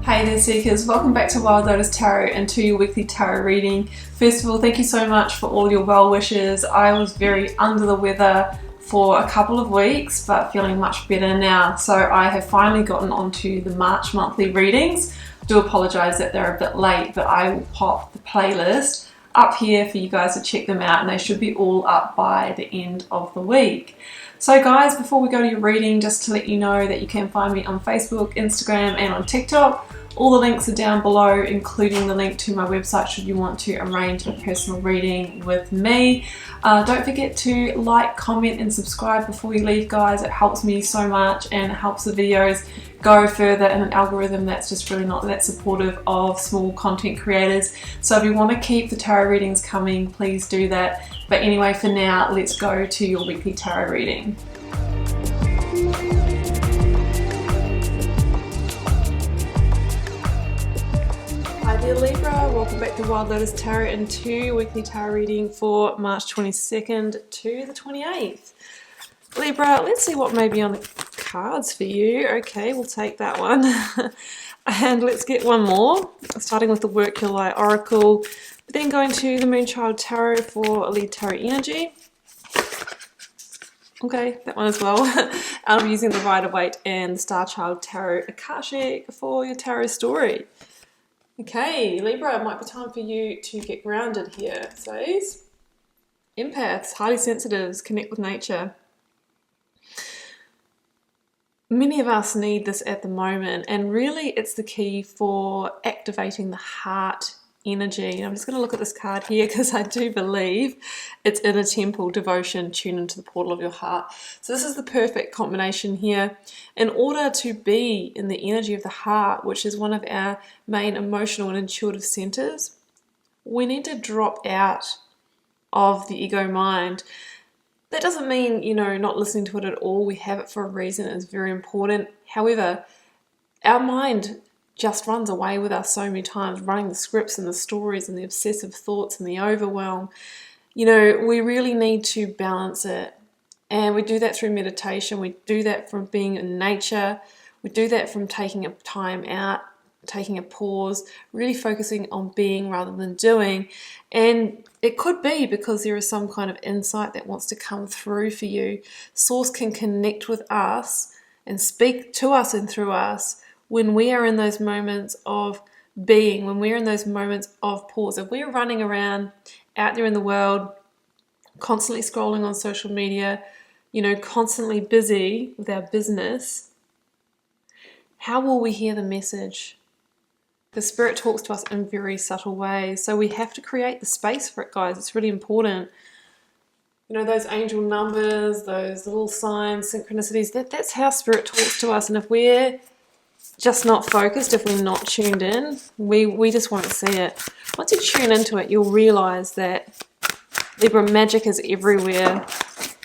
Hey there Seekers, welcome back to Wild Lotus Tarot and to your weekly tarot reading. First of all, thank you so much for all your well wishes. I was very under the weather for a couple of weeks but feeling much better now. So I have finally gotten onto the March monthly readings. I do apologise that they're a bit late, but I will pop the playlist up here for you guys to check them out, and they should be all up by the end of the week. So guys, before we go to your reading, just to let you know that you can find me on Facebook, Instagram and on TikTok. All the links are down below, including the link to my website should you want to arrange a personal reading with me. Don't forget to like, comment and subscribe before you leave, guys. It helps me so much and it helps the videos go further in an algorithm that's just really not that supportive of small content creators. So if you want to keep the tarot readings coming, please do that. But anyway, for now, let's go to your weekly tarot reading. Hi there Libra, welcome back to Wild Lotus Tarot and to your weekly tarot reading for March 22nd to the 28th. Libra, let's see what may be on the cards for you. Okay, we'll take that one. And let's get one more, starting with the Work Your Light Oracle, but then going to the Moonchild Tarot for a lead tarot energy. Okay, that one as well. I'll be using the Rider-Waite and the Star Child Tarot Akashic for your tarot story. Okay, Libra, it might be time for you to get grounded here. It says, empaths, highly sensitives, connect with nature. Many of us need this at the moment, and really it's the key for activating the heart energy. And I'm just going to look at this card here because I do believe it's inner temple, devotion, tune into the portal of your heart. So this is the perfect combination here. In order to be in the energy of the heart, which is one of our main emotional and intuitive centers, we need to drop out of the ego mind. That doesn't mean, not listening to it at all. We have it for a reason. It's very important. However, our mind just runs away with us so many times, running the scripts and the stories and the obsessive thoughts and the overwhelm. We really need to balance it. And we do that through meditation. We do that from being in nature. We do that from taking a time out, taking a pause, really focusing on being rather than doing. And it could be because there is some kind of insight that wants to come through for you. Source can connect with us and speak to us and through us when we are in those moments of being, when we're in those moments of pause. If we're running around out there in the world, constantly scrolling on social media, constantly busy with our business, how will we hear the message? The Spirit talks to us in very subtle ways, so we have to create the space for it, guys. It's really important. Those angel numbers, those little signs, synchronicities, that's how Spirit talks to us. And if we're just not focused, if we're not tuned in, we just won't see it. Once you tune into it, you'll realize that Libra magic is everywhere.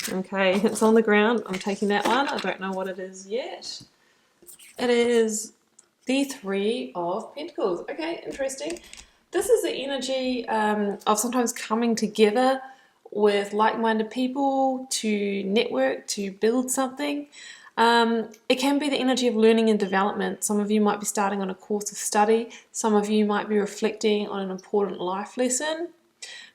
Okay, it's on the ground. I'm taking that one. I don't know what it is yet. It is the Three of Pentacles. Okay, interesting. This is the energy of sometimes coming together with like-minded people to network, to build something. It can be the energy of learning and development. Some of you might be starting on a course of study. Some of you might be reflecting on an important life lesson.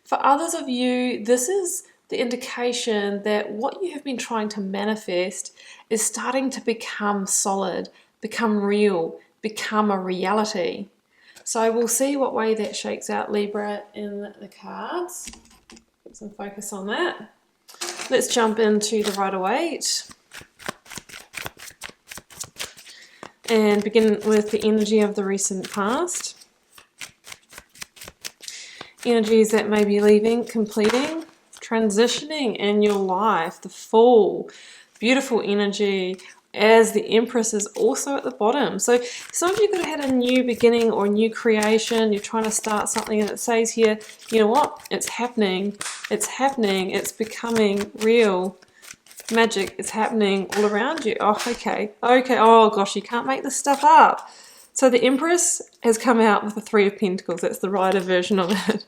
For others of you, this is the indication that what you have been trying to manifest is starting to become solid, become real, become a reality. So we'll see what way that shakes out, Libra, in the cards. Get some focus on that. Let's jump into the Rider-Waite and begin with the energy of the recent past. Energies that may be leaving, completing, transitioning in your life. The Fool, beautiful energy, as the Empress is also at the bottom. So some of you could have had a new beginning or a new creation. You're trying to start something and it says here, you know what? It's happening. It's happening. It's becoming real. Magic is happening all around you. Oh, okay. Okay. Oh, gosh, you can't make this stuff up. So the Empress has come out with the Three of Pentacles. That's the Rider version of it.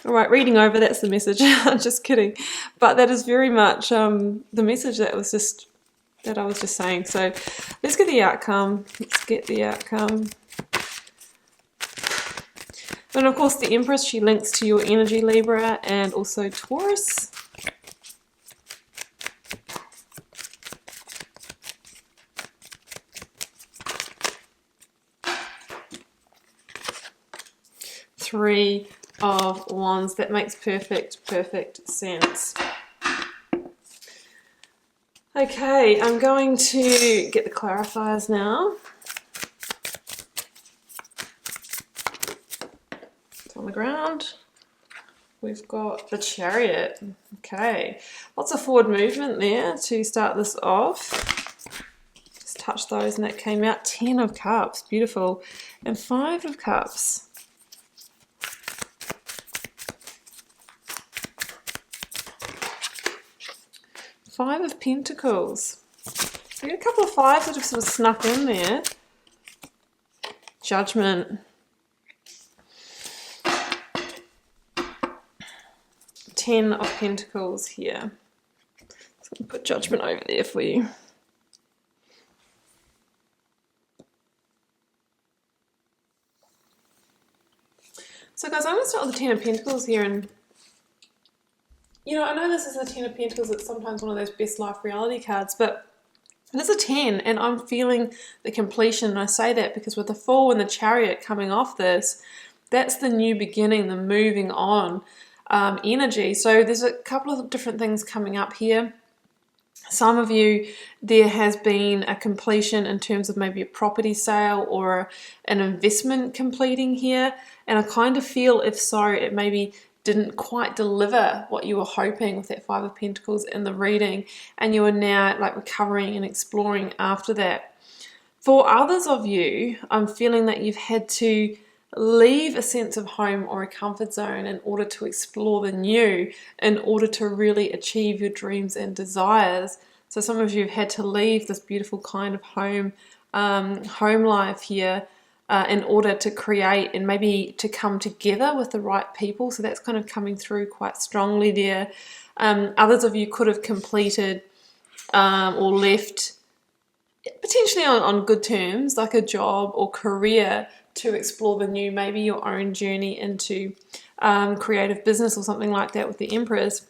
All right, reading over, that's the message. I'm just kidding. But that is very much the message that was just that I was just saying. So let's get the outcome. Let's get the outcome. And of course the Empress, she links to your energy, Libra, and also Taurus. Three of Wands. That makes perfect sense. Okay, I'm going to get the clarifiers now. It's on the ground. We've got the Chariot. Okay, lots of forward movement there to start this off. Just touch those and that came out. 10 of Cups, beautiful. And 5 of Cups. 5 of Pentacles. So we got a couple of 5s that have sort of snuck in there. Judgment. 10 of Pentacles here. So I'm going to put Judgment over there for you. So guys, I'm going to start with the 10 of Pentacles here, and you know, I know this is the 10 of Pentacles, it's sometimes one of those best life reality cards, but it is a 10, and I'm feeling the completion, and I say that because with the Fool and the Chariot coming off this, that's the new beginning, the moving on energy. So there's a couple of different things coming up here. Some of you, there has been a completion in terms of maybe a property sale or an investment completing here, and I kind of feel, if so, it maybe didn't quite deliver what you were hoping with that 5 of Pentacles in the reading, and you are now like recovering and exploring after that. For others of you, I'm feeling that you've had to leave a sense of home or a comfort zone in order to explore the new, in order to really achieve your dreams and desires. So some of you have had to leave this beautiful kind of home life here in order to create and maybe to come together with the right people. So that's kind of coming through quite strongly there. Others of you could have completed or left potentially on good terms, like a job or career, to explore the new, maybe your own journey into creative business or something like that with the Empress.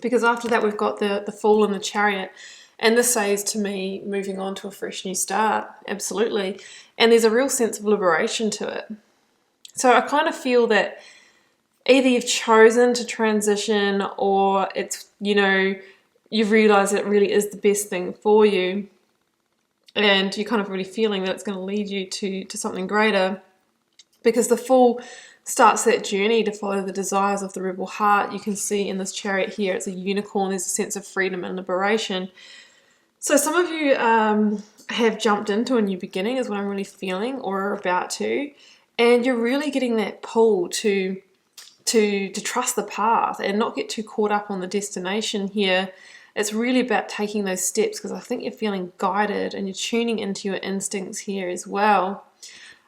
Because after that we've got the Fool and the Chariot, and this says to me moving on to a fresh new start, absolutely. And there's a real sense of liberation to it. So I kind of feel that either you've chosen to transition, or it's, you know, you've realized it really is the best thing for you, and you're kind of really feeling that it's going to lead you to something greater, because the Fool starts that journey to follow the desires of the rebel heart. You can see in this Chariot here, it's a unicorn. There's a sense of freedom and liberation. So some of you have jumped into a new beginning is what I'm really feeling, or are about to, and you're really getting that pull to trust the path and not get too caught up on the destination here. It's really about taking those steps, because I think you're feeling guided and you're tuning into your instincts here as well.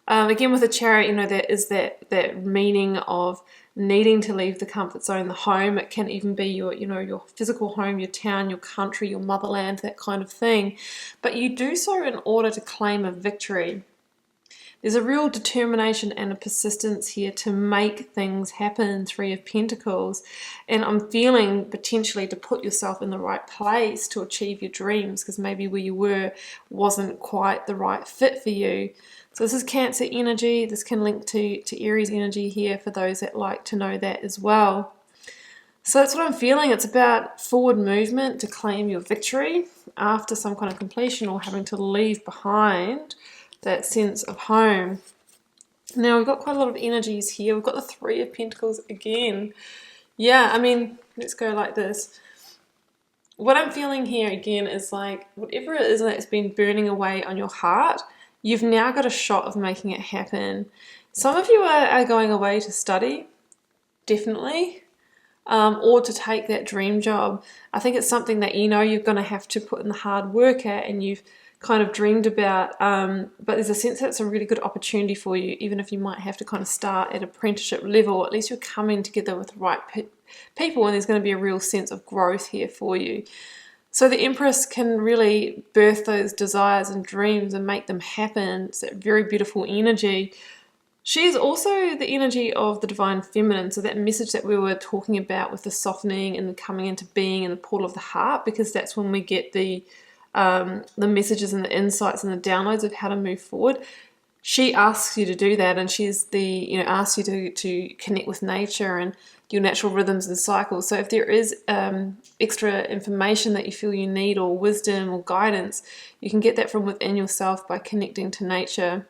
Again, with the Chariot, you know, there is that meaning of needing to leave the comfort zone, the home. It can even be your, you know, your physical home, your town, your country, your motherland, that kind of thing. But you do so in order to claim a victory. There's a real determination and a persistence here to make things happen, 3 of Pentacles. And I'm feeling potentially to put yourself in the right place to achieve your dreams, because maybe where you were wasn't quite the right fit for you. So this is Cancer energy. This can link to Aries energy here for those that like to know that as well. So that's what I'm feeling. It's about forward movement to claim your victory after some kind of completion, or having to leave behind that sense of home. Now we've got quite a lot of energies here. We've got the 3 of Pentacles again. Yeah, I mean, let's go like this. What I'm feeling here again is like whatever it is that's been burning away on your heart, you've now got a shot of making it happen. Some of you are going away to study, definitely, or to take that dream job. I think it's something that you know you're going to have to put in the hard work at, and you've kind of dreamed about, but there's a sense that it's a really good opportunity for you, even if you might have to kind of start at apprenticeship level. At least you're coming together with the right people, and there's going to be a real sense of growth here for you. So the Empress can really birth those desires and dreams and make them happen. It's that very beautiful energy. She's also the energy of the Divine Feminine, so that message that we were talking about with the softening and the coming into being and the portal of the heart, because that's when we get the messages and the insights and the downloads of how to move forward. She asks you to do that, and she's asks you to connect with nature and your natural rhythms and cycles. So if there is extra information that you feel you need, or wisdom or guidance, you can get that from within yourself by connecting to nature.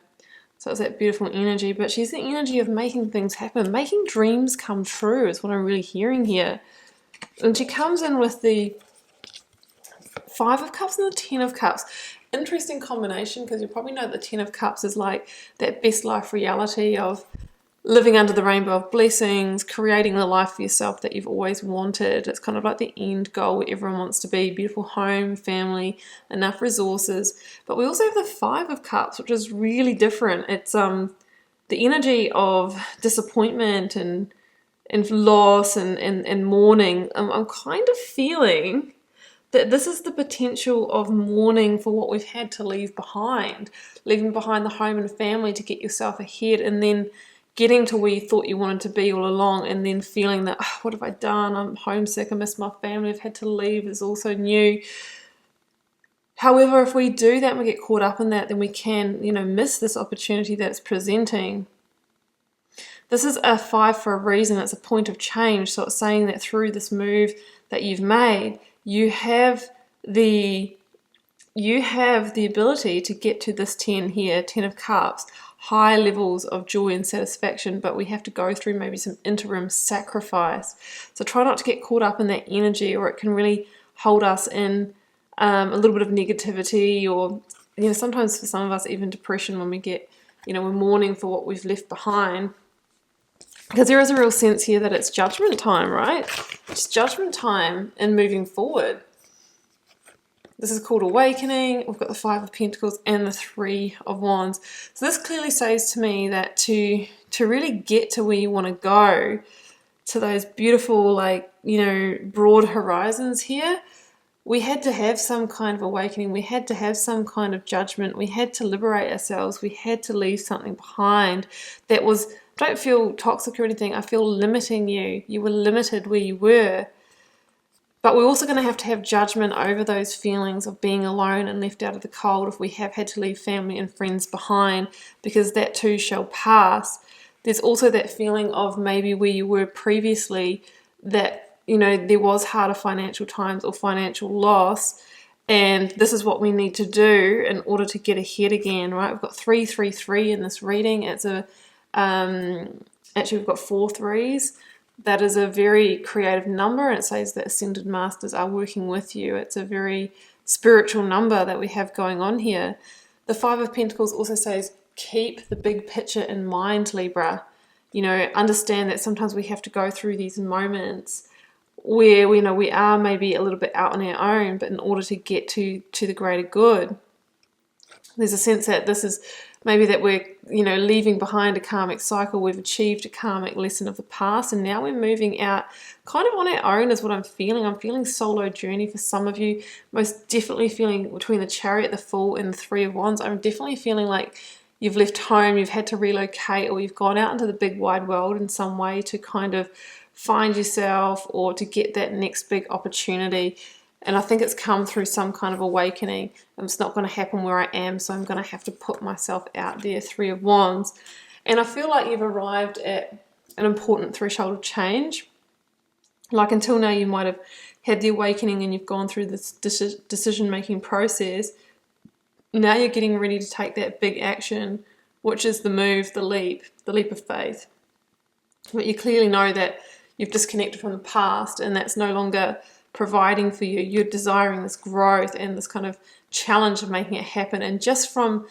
So it's that beautiful energy, but she's the energy of making things happen, making dreams come true is what I'm really hearing here. And she comes in with the 5 of Cups and the 10 of Cups. Interesting combination, because you probably know the 10 of Cups is like that best life reality of living under the rainbow of blessings, creating the life for yourself that you've always wanted. It's kind of like the end goal where everyone wants to be. Beautiful home, family, enough resources. But we also have the 5 of Cups, which is really different. It's the energy of disappointment and loss and mourning. I'm kind of feeling that this is the potential of mourning for what we've had to leave behind. Leaving behind the home and family to get yourself ahead, and then getting to where you thought you wanted to be all along, and then feeling that, oh, what have I done? I'm homesick, I miss my family, I've had to leave, it's all so new. However, if we do that and we get caught up in that, then we can, miss this opportunity that's presenting. This is a 5 for a reason. It's a point of change. So it's saying that through this move that you've made, you have the ability to get to this 10 here, 10 of Cups, high levels of joy and satisfaction, but we have to go through maybe some interim sacrifice. So try not to get caught up in that energy, or it can really hold us in a little bit of negativity, or sometimes for some of us even depression when we get, we're mourning for what we've left behind. Because there is a real sense here that it's judgment time, right? It's judgment time in moving forward. This is called awakening. We've got the 5 of Pentacles and the 3 of Wands. So this clearly says to me that to really get to where you want to go, to those beautiful, broad horizons here, we had to have some kind of awakening. We had to have some kind of judgment. We had to liberate ourselves. We had to leave something behind that was, don't feel toxic or anything, I feel limiting you. You were limited where you were. But we're also going to have judgment over those feelings of being alone and left out of the cold if we have had to leave family and friends behind, because that too shall pass. There's also that feeling of maybe where you were previously, that, there was harder financial times or financial loss, and this is what we need to do in order to get ahead again, right? We've got 333 in this reading. It's actually we've got 4 threes. That is a very creative number, and it says that Ascended Masters are working with you. It's a very spiritual number that we have going on here. The 5 of Pentacles also says, keep the big picture in mind, Libra. Understand that sometimes we have to go through these moments where we are maybe a little bit out on our own, but in order to get to the greater good. There's a sense that this is maybe that we're, leaving behind a karmic cycle. We've achieved a karmic lesson of the past, and now we're moving out kind of on our own is what I'm feeling. I'm feeling solo journey for some of you. Most definitely feeling between the Chariot, the Fool, and the 3 of Wands. I'm definitely feeling like you've left home, you've had to relocate, or you've gone out into the big wide world in some way to kind of find yourself or to get that next big opportunity. And I think it's come through some kind of awakening. It's not going to happen where I am, so I'm going to have to put myself out there, 3 of Wands. And I feel like you've arrived at an important threshold of change. Like until now, you might have had the awakening and you've gone through this decision-making process. Now you're getting ready to take that big action, which is the move, the leap of faith. But you clearly know that you've disconnected from the past, and that's no longer providing for you. You're desiring this growth and this kind of challenge of making it happen. And just from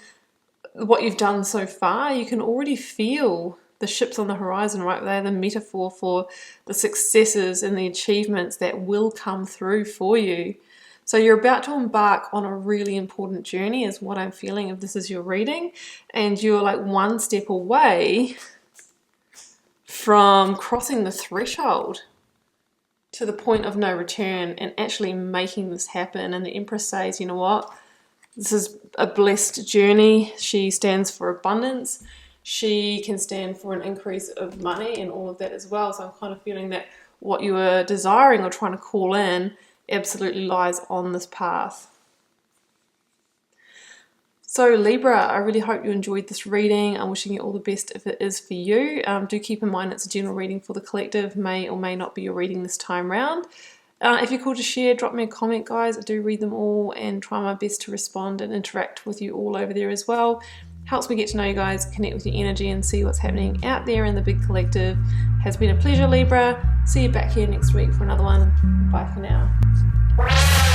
what you've done so far, you can already feel the ships on the horizon, right? They're the metaphor for the successes and the achievements that will come through for you. So you're about to embark on a really important journey is what I'm feeling if this is your reading. And you're like one step away from crossing the threshold. to the point of no return and actually making this happen. And the Empress says, you know what? This is a blessed journey. She stands for abundance. She can stand for an increase of money and all of that as well. So I'm kind of feeling that what you were desiring or trying to call in absolutely lies on this path. So Libra, I really hope you enjoyed this reading. I'm wishing you all the best if it is for you. Do keep in mind it's a general reading for the collective, may or may not be your reading this time round. If you're called to share, drop me a comment, guys. I do read them all and try my best to respond and interact with you all over there as well. Helps me get to know you guys, connect with your energy and see what's happening out there in the big collective. Has been a pleasure, Libra. See you back here next week for another one. Bye for now.